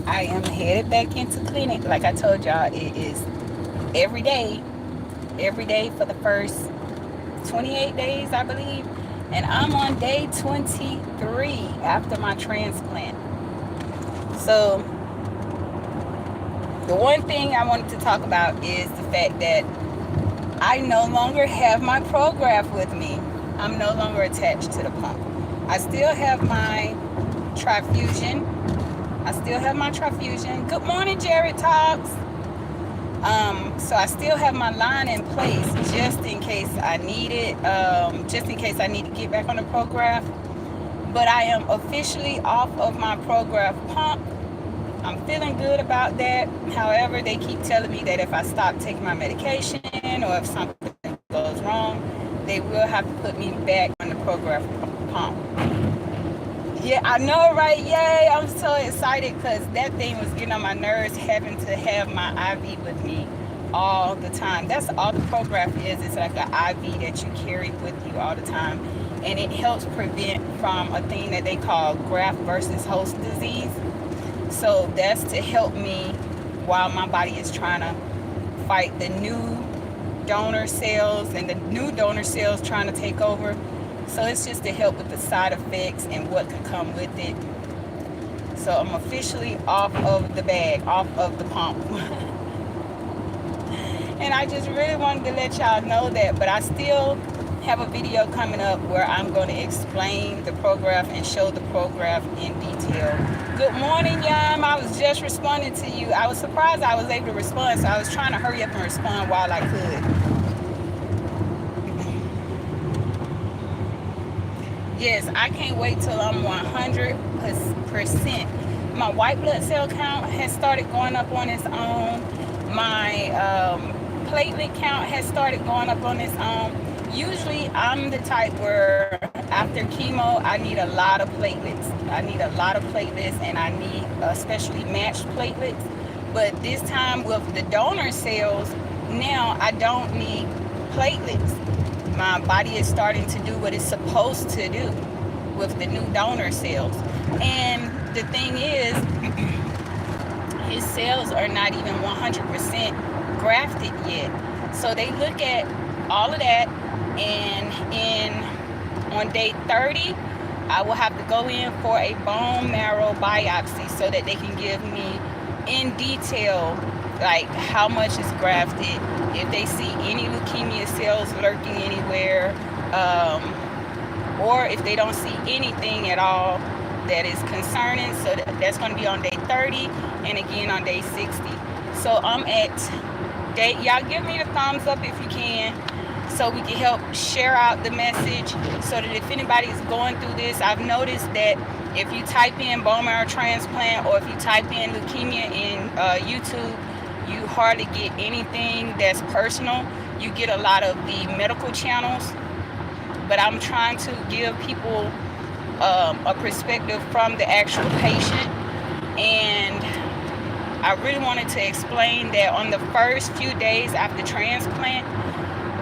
I am headed back into clinic. Like I told y'all, it is every day, every day for the first 28 days, I believe. And I'm on day 23 after my transplant. So, the one thing I wanted to talk about is the fact that I no longer have my Prograf with me. I'm no longer attached to the pump. I still have my transfusion. I still have my transfusion. Good morning, Jared Talks. So I still have my line in place just in case I need it, just in case I need to get back on the Prograf. But I am officially off of my Prograf pump. I'm feeling good about that. However, they keep telling me that if I stop taking my medication or if something goes wrong, they will have to put me back on the Prograf pump. Yeah, I know, right? Yay! I'm so excited because that thing was getting on my nerves having to have my IV with me all the time. That's all the Prograf is. It's like an IV that you carry with you all the time. And it helps prevent from a thing that they call graft versus host disease. So that's to help me while my body is trying to fight the new donor cells and the new donor cells trying to take over. So it's just to help with the side effects and what could come with it. So I'm officially off of the bag, off of the pump. And I just really wanted to let y'all know that, but I still have a video coming up where I'm going to explain the Prograf and show the Prograf in detail. Good morning, Yam. I was just responding to you. I was surprised I was able to respond, so I was trying to hurry up and respond while I could. Yes, I can't wait till I'm 100%. My white blood cell count has started going up on its own. My platelet count has started going up on its own. Usually I'm the type where after chemo I need a lot of platelets. I need a lot of platelets, and I need especially matched platelets. But this time with the donor cells, now I don't need platelets. My body is starting to do what it's supposed to do with the new donor cells. And the thing is, his cells are not even 100% grafted yet. So they look at all of that, and on day 30, I will have to go in for a bone marrow biopsy so that they can give me in detail like how much is grafted, if they see any leukemia cells lurking anywhere, or if they don't see anything at all that is concerning. So that's going to be on day 30 and again on day 60. So I'm at day, y'all give me the thumbs up if you can, so we can help share out the message, so that if anybody is going through this, I've noticed that if you type in bone marrow transplant or if you type in leukemia in YouTube, you hardly get anything that's personal. You get a lot of the medical channels, but I'm trying to give people a perspective from the actual patient. And I really wanted to explain that on the first few days after transplant,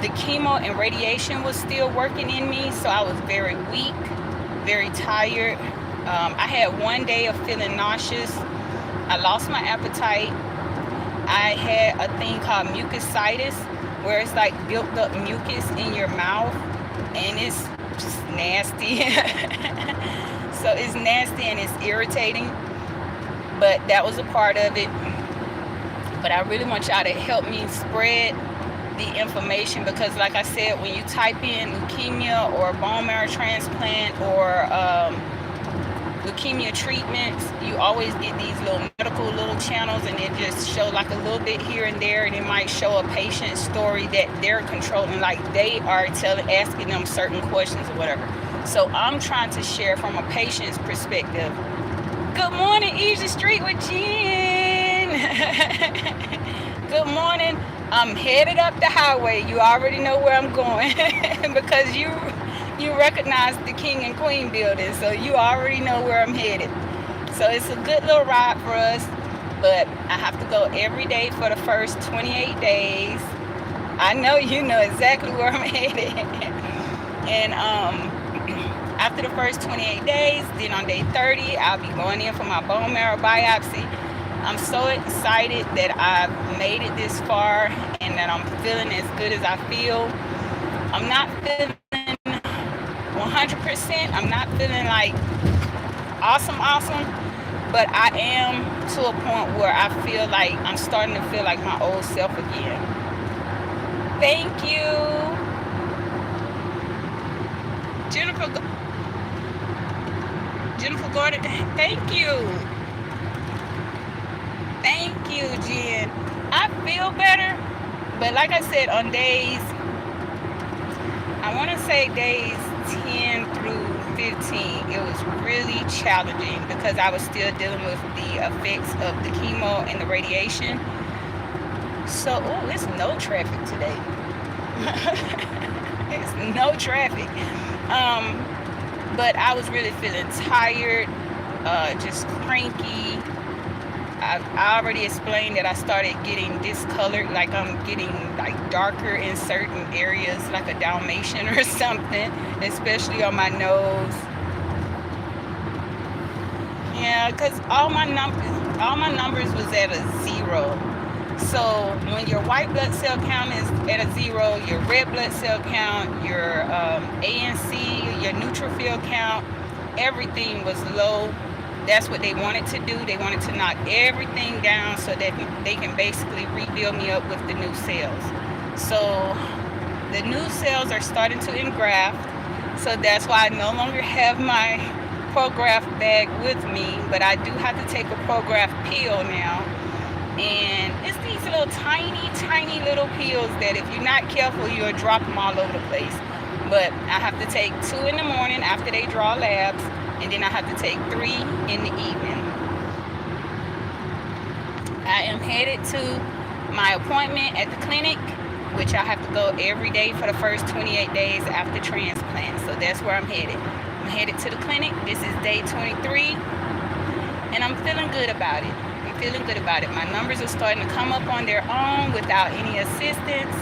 the chemo and radiation was still working in me, so I was very weak, very tired. I had one day of feeling nauseous. I lost my appetite. I had a thing called mucositis, where it's like built up mucus in your mouth, and it's just nasty. So it's nasty and it's irritating, but that was a part of it. But I really want y'all to help me spread the information, because like I said, when you type in leukemia or bone marrow transplant or leukemia treatments, you always get these little medical channels, and it just show like a little bit here and there, and it might show a patient story that they're controlling, like they are asking them certain questions or whatever. So I'm trying to share from a patient's perspective. Good morning, Easy Street with Jen. Good morning. I'm headed up the highway. You already know where I'm going because you recognize the King and Queen building, so you already know where I'm headed. So it's a good little ride for us, but I have to go every day for the first 28 days. I know you know exactly where I'm headed. And after the first 28 days, then on day 30, I'll be going in for my bone marrow biopsy. I'm so excited that I've made it this far and that I'm feeling as good as I feel. I'm not feeling 100%. I'm not feeling like awesome, but I am to a point where I feel like I'm starting to feel like my old self again. Thank you, Jennifer Gordon. Thank you, Jen. I feel better, but like I said, on days, I want to say days 10 through 15, it was really challenging because I was still dealing with the effects of the chemo and the radiation. So, oh, it's no traffic today. It's no traffic. But I was really feeling tired, just cranky. I already explained that I started getting discolored, like I'm getting like darker in certain areas, like a Dalmatian or something, especially on my nose. Yeah, because all my numbers was at a 0. So when your white blood cell count is at a 0, your red blood cell count, your ANC, your neutrophil count, everything was low. That's what they wanted to do. They wanted to knock everything down so that they can basically rebuild me up with the new cells. So the new cells are starting to engraft. So that's why I no longer have my Prograft bag with me, but I do have to take a Prograft pill now. And it's these little tiny little pills that if you're not careful, you'll drop them all over the place. But I have to take 2 in the morning after they draw labs, and then I have to take 3 in the evening. I am headed to my appointment at the clinic, which I have to go every day for the first 28 days after transplant. So that's where I'm headed. I'm headed to the clinic. This is day 23, and I'm feeling good about it. My numbers are starting to come up on their own without any assistance.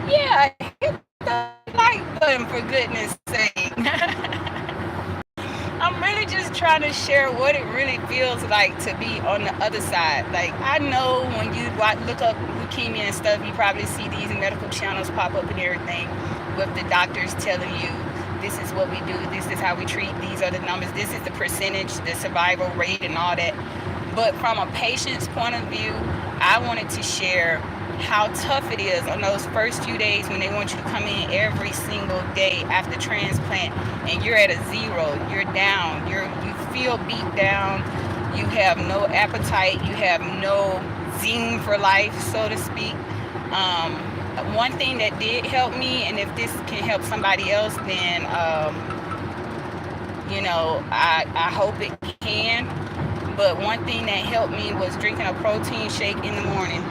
Yeah, hit the like button for goodness sake. I'm really just trying to share what it really feels like to be on the other side. Like, I know when you look up leukemia and stuff, you probably see these medical channels pop up and everything with the doctors telling you this is what we do, this is how we treat, these are the numbers, this is the percentage, the survival rate and all that. But from a patient's point of view, I wanted to share how tough it is on those first few days when they want you to come in every single day after transplant and you're at a 0, you're down, you feel beat down, you have no appetite, you have no zing for life, so to speak. One thing that did help me, and if this can help somebody else, then I hope it can. But one thing that helped me was drinking a protein shake in the morning.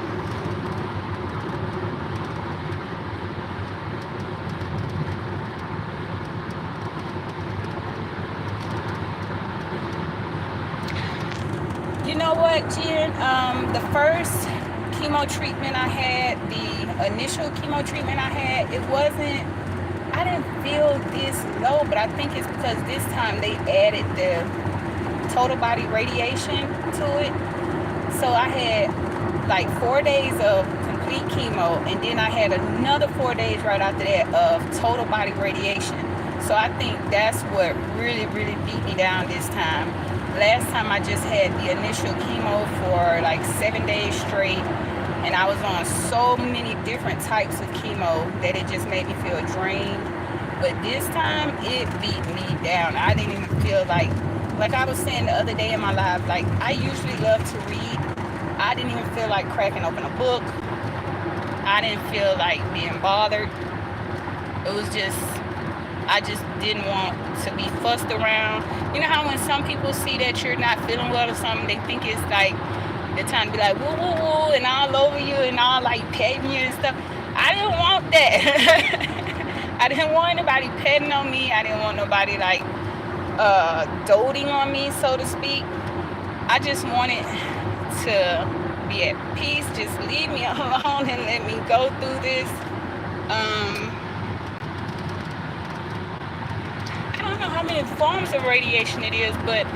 You know what, Jen? The first chemo treatment I had, the initial chemo treatment I had, I didn't feel this low, but I think it's because this time they added the total body radiation to it. So I had like 4 days of complete chemo, and then I had another 4 days right after that of total body radiation. So I think that's what really beat me down this time. Last time I just had the initial chemo for like 7 days straight, and I was on so many different types of chemo that it just made me feel drained. But this time it beat me down. I didn't even feel like I was saying the other day in my life, like I usually love to read. I didn't even feel like cracking open a book. I didn't feel like being bothered. It was just, I just didn't want to be fussed around. You know how when some people see that you're not feeling well or something, they think it's like the time to be like woo woo woo and all over you and all like petting you and stuff. I didn't want that. I didn't want anybody petting on me. I didn't want nobody like doting on me, so to speak. I just wanted to be at peace. Just leave me alone and let me go through this. many forms of radiation it is, but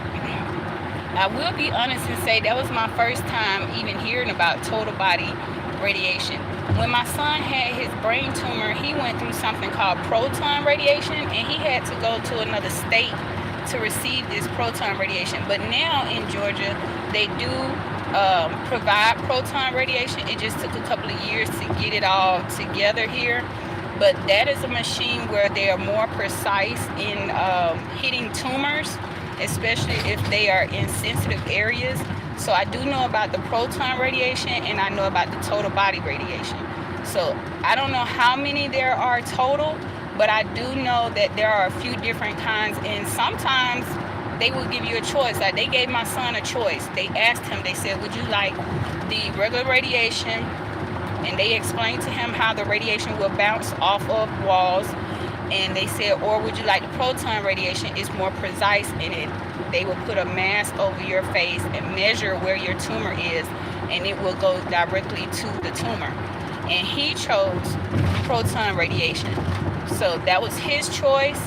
I will be honest and say that was my first time even hearing about total body radiation. When my son had his brain tumor, he went through something called proton radiation, and he had to go to another state to receive this proton radiation. But now in Georgia, they do provide proton radiation. It just took a couple of years to get it all together here. But that is a machine where they are more precise in hitting tumors, especially if they are in sensitive areas. So I do know about the proton radiation, and I know about the total body radiation. So I don't know how many there are total, but I do know that there are a few different kinds, and sometimes they will give you a choice. Like they gave my son a choice. They asked him, they said, would you like the regular radiation? And they explained to him how the radiation will bounce off of walls. And they said, or would you like the proton radiation? It's more precise in it. They will put a mask over your face and measure where your tumor is, and it will go directly to the tumor. And he chose proton radiation. So that was his choice.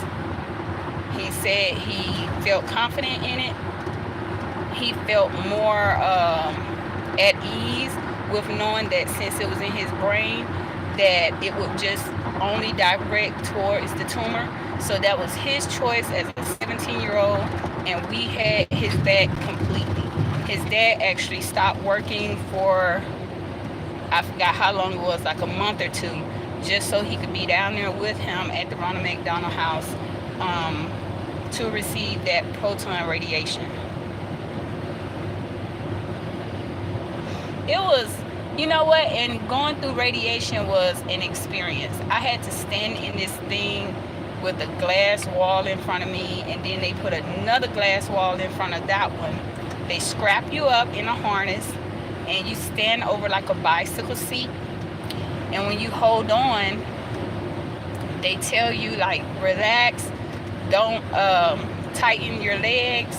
He said he felt confident in it. He felt more at ease with knowing that since it was in his brain, that it would just only direct towards the tumor. So that was his choice as a 17-year-old, and we had his back completely. His dad actually stopped working for, I forgot how long it was, like a month or two, just so he could be down there with him at the Ronald McDonald House to receive that proton radiation. It was, you know what, and going through radiation was an experience. I had to stand in this thing with a glass wall in front of me, and then they put another glass wall in front of that one. They strap you up in a harness, and you stand over like a bicycle seat. And when you hold on, they tell you like, relax, don't tighten your legs,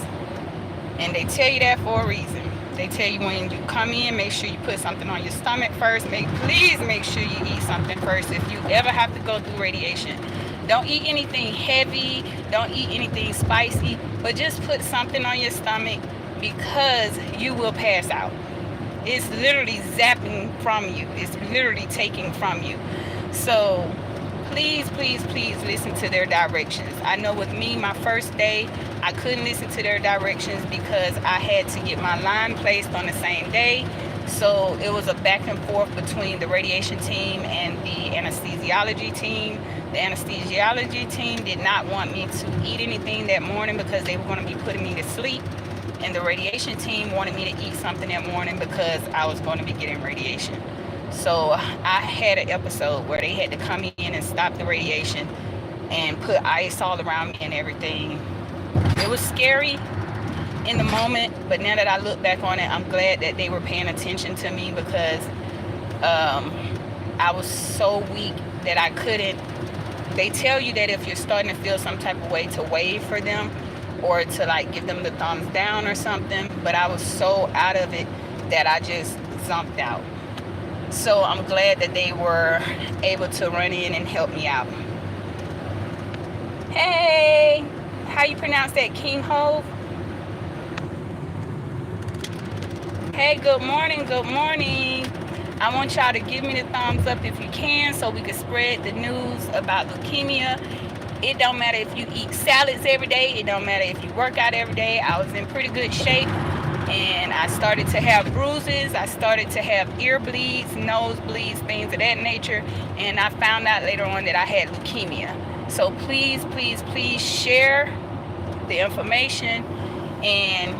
and they tell you that for a reason. They tell you when you come in, make sure you put something on your stomach first. Please make sure you eat something first if you ever have to go through radiation. Don't eat anything heavy, don't eat anything spicy, but just put something on your stomach, because you will pass out. It's literally zapping from you. It's literally taking from you. So please, please, please listen to their directions. I know with me, my first day, I couldn't listen to their directions because I had to get my line placed on the same day. So it was a back and forth between the radiation team and the anesthesiology team. The anesthesiology team did not want me to eat anything that morning because they were going to be putting me to sleep. And the radiation team wanted me to eat something that morning because I was going to be getting radiation. So I had an episode where they had to come in and stop the radiation and put ice all around me and everything. It was scary in the moment, but now that I look back on it, I'm glad that they were paying attention to me, because I was so weak that I couldn't. They tell you that if you're starting to feel some type of way, to wave for them or to like give them the thumbs down or something, but I was so out of it that I just zonked out. So I'm glad that they were able to run in and help me out. Hey, how you pronounce that, King Hove? Hey, good morning, good morning. I want y'all to give me the thumbs up if you can, so we can spread the news about leukemia. It don't matter if you eat salads every day. It don't matter if you work out every day. I was in pretty good shape, and I started to have bruises. I started to have ear bleeds, nose bleeds, things of that nature. And I found out later on that I had leukemia. So please, please, please share the information and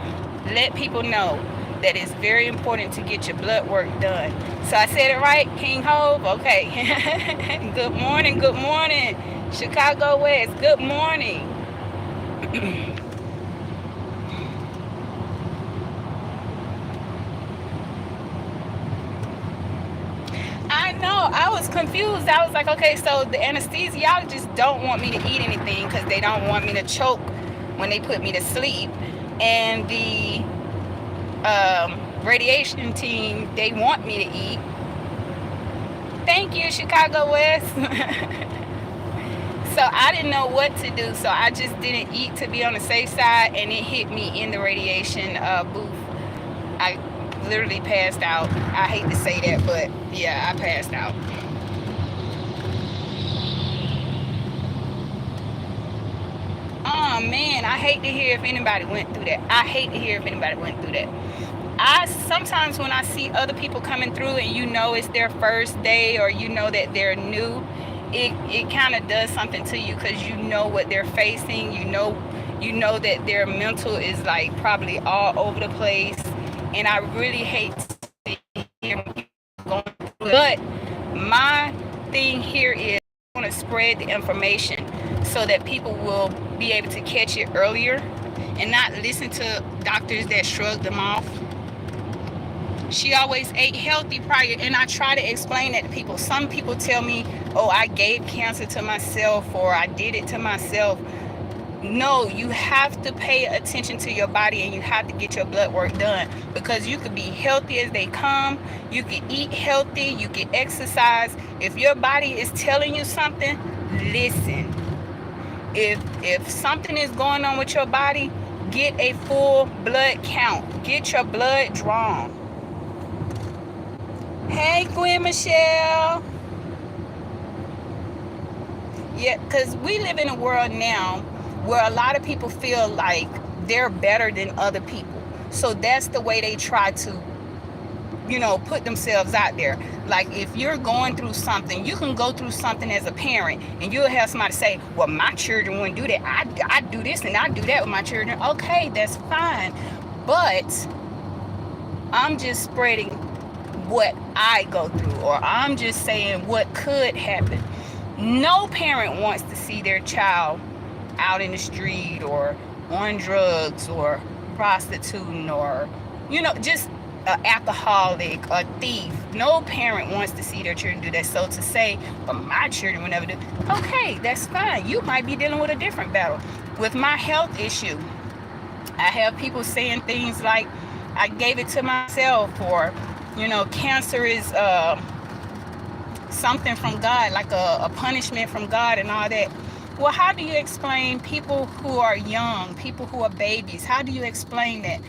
let people know that it's very important to get your blood work done. So I said it right, King Hove? Okay. Good morning, good morning. Chicago West, good morning. I know, I was confused. I was like, okay, so the anesthesiologists don't want me to eat anything because they don't want me to choke when they put me to sleep. And the radiation team, they want me to eat. Thank you, Chicago West. So I didn't know what to do. So I just didn't eat to be on the safe side, and it hit me in the radiation booth. I literally passed out. I hate to say that, but yeah, I passed out. Oh man, I hate to hear if anybody went through that. I hate to hear if anybody went through that. I sometimes when I see other people coming through and you know it's their first day or you know that they're new, it kind of does something to you because you know what they're facing. You know that their mental is like probably all over the place, and I really hate to hear people going through it. But my thing here is I want to spread the information so that people will be able to catch it earlier and not listen to doctors that shrug them off. She always ate healthy prior, and I try to explain that to people. Some people tell me, oh, I gave cancer to myself or I did it to myself. No, you have to pay attention to your body and you have to get your blood work done, because you could be healthy as they come, you can eat healthy, you can exercise. If your body is telling you something, listen. If something is going on with your body, get a full blood count, get your blood drawn. Hey, Gwen Michelle. Yeah, because we live in a world now where a lot of people feel like they're better than other people. So that's the way they try to, put themselves out there. Like if you're going through something, you can go through something as a parent and you'll have somebody say, well, my children wouldn't do that. I do this and I do that with my children. Okay, that's fine. But I'm just spreading what I go through, or I'm just saying what could happen. No parent wants to see their child out in the street or on drugs or prostituting or, just an alcoholic, a thief. No parent wants to see their children do that. So to say, but my children will never do, okay, that's fine. You might be dealing with a different battle. With my health issue, I have people saying things like, I gave it to myself, or, cancer is something from God, like a punishment from God and all that. Well, how do you explain people who are young, people who are babies? How do you explain that?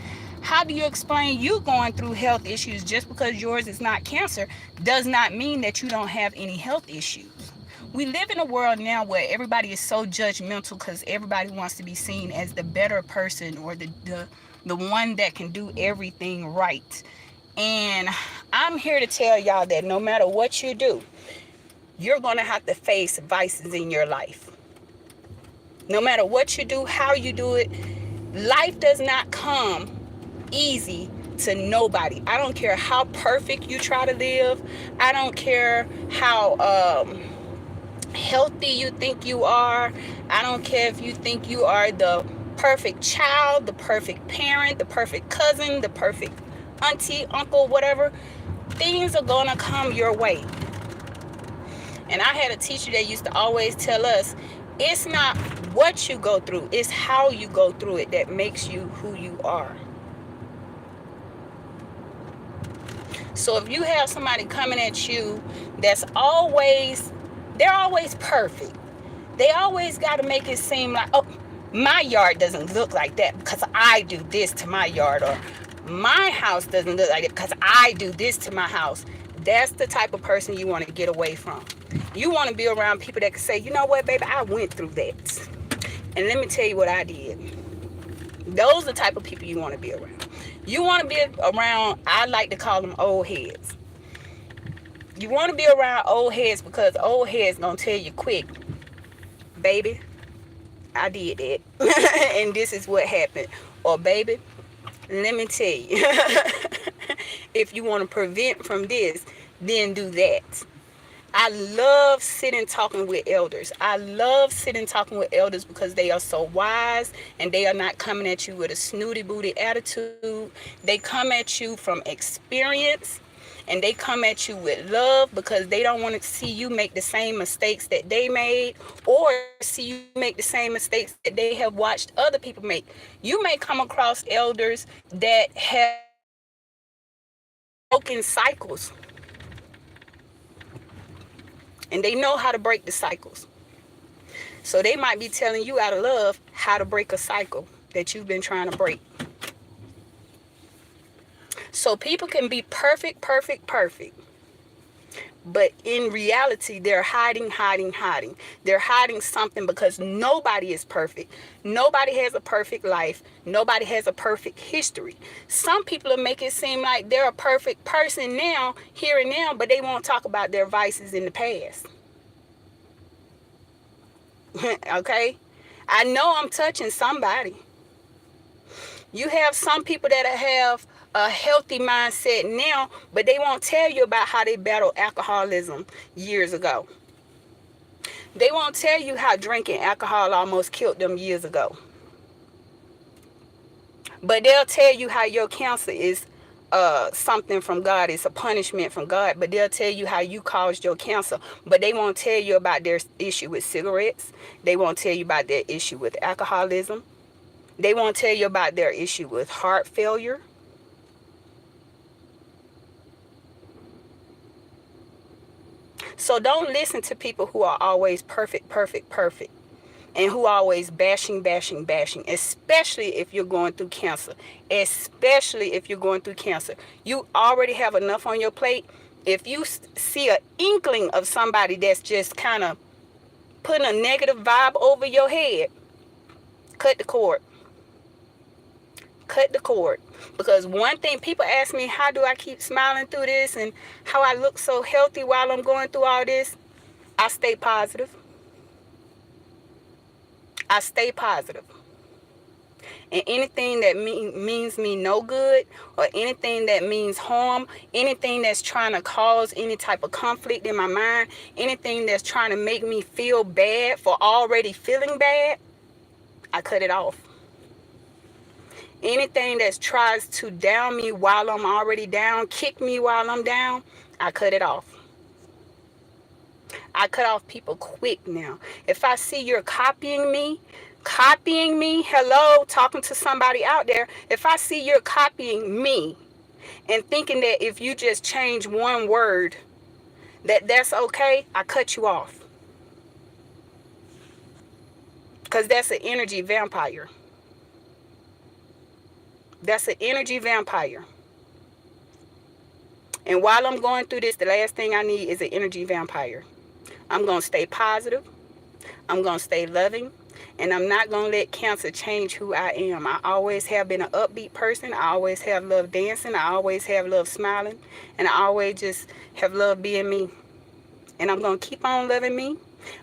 How do you explain you going through health issues? Just because yours is not cancer does not mean that you don't have any health issues. We live in a world now where everybody is so judgmental because everybody wants to be seen as the better person, or the one that can do everything right. And I'm here to tell y'all that no matter what you do, you're going to have to face vices in your life. No matter what you do, how you do it, life does not come easy to nobody. I don't care how perfect you try to live. I don't care how healthy you think you are. I don't care if you think you are the perfect child, the perfect parent, the perfect cousin, the perfect auntie, uncle, whatever. Things are going to come your way. And I had a teacher that used to always tell us, it's not what you go through, it's how you go through it that makes you who you are. So if you have somebody coming at you they're always perfect. They always got to make it seem like, oh, my yard doesn't look like that because I do this to my yard, or my house doesn't look like it because I do this to my house. That's the type of person you want to get away from. You want to be around people that can say, you know what, baby, I went through that. And let me tell you what I did. Those are the type of people you want to be around. You want to be around, I like to call them old heads. You want to be around old heads because old heads going to tell you quick, baby, I did that. And this is what happened. Or, baby, let me tell you. If you want to prevent from this, then do that. I love sitting talking with elders. I love sitting talking with elders because they are so wise and they are not coming at you with a snooty booty attitude. They come at you from experience, and they come at you with love because they don't want to see you make the same mistakes that they made, or see you make the same mistakes that they have watched other people make. You may come across elders that have broken cycles, and they know how to break the cycles. So they might be telling you out of love how to break a cycle that you've been trying to break. So people can be perfect, perfect, perfect. But in reality, they're hiding. They're hiding something because nobody is perfect. Nobody has a perfect life. Nobody has a perfect history. Some people will make it seem like they're a perfect person now, here and now, but they won't talk about their vices in the past. Okay? I know I'm touching somebody. You have some people that have a healthy mindset now, but they won't tell you about how they battled alcoholism years ago. They won't tell you how drinking alcohol almost killed them years ago. But they'll tell you how your cancer is something from God. It's a punishment from God. But they'll tell you how you caused your cancer. But they won't tell you about their issue with cigarettes. They won't tell you about their issue with alcoholism. They won't tell you about their issue with heart failure. So don't listen to people who are always perfect, and who are always bashing, especially if you're going through cancer. Especially if you're going through cancer. You already have enough on your plate. If you see an inkling of somebody that's just kind of putting a negative vibe over your head, cut the cord. Cut the cord. Because one thing, people ask me, how do I keep smiling through this and how I look so healthy while I'm going through all this? I stay positive. I stay positive. And anything that means me no good, or anything that means harm, anything that's trying to cause any type of conflict in my mind, anything that's trying to make me feel bad for already feeling bad, I cut it off. Anything that tries to down me while I'm already down, kick me while I'm down, I cut it off. I cut off people quick now. If I see you're copying me, hello, talking to somebody out there. If I see you're copying me and thinking that if you just change one word, that's okay, I cut you off. Because that's an energy vampire. That's an energy vampire. And while I'm going through this, the last thing I need is an energy vampire. I'm going to stay positive. I'm going to stay loving. And I'm not going to let cancer change who I am. I always have been an upbeat person. I always have loved dancing. I always have loved smiling. And I always just have loved being me. And I'm going to keep on loving me.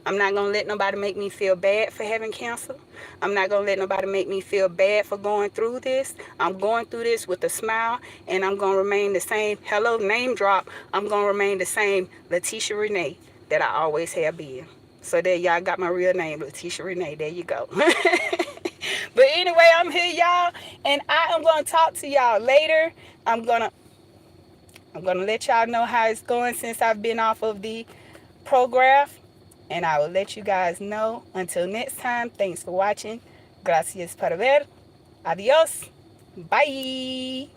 I'm not going to let nobody make me feel bad for having cancer. I'm not going to let nobody make me feel bad for going through this. I'm going through this with a smile, and I'm going to remain the same. Hello, name drop. I'm going to remain the same Letitia Renee that I always have been. So there y'all got my real name, Letitia Renee. There you go. But anyway, I'm here, y'all, and I am going to talk to y'all later. I'm gonna let y'all know how it's going since I've been off of the program. And I will let you guys know. Until next time, thanks for watching. Gracias por ver. Adios. Bye.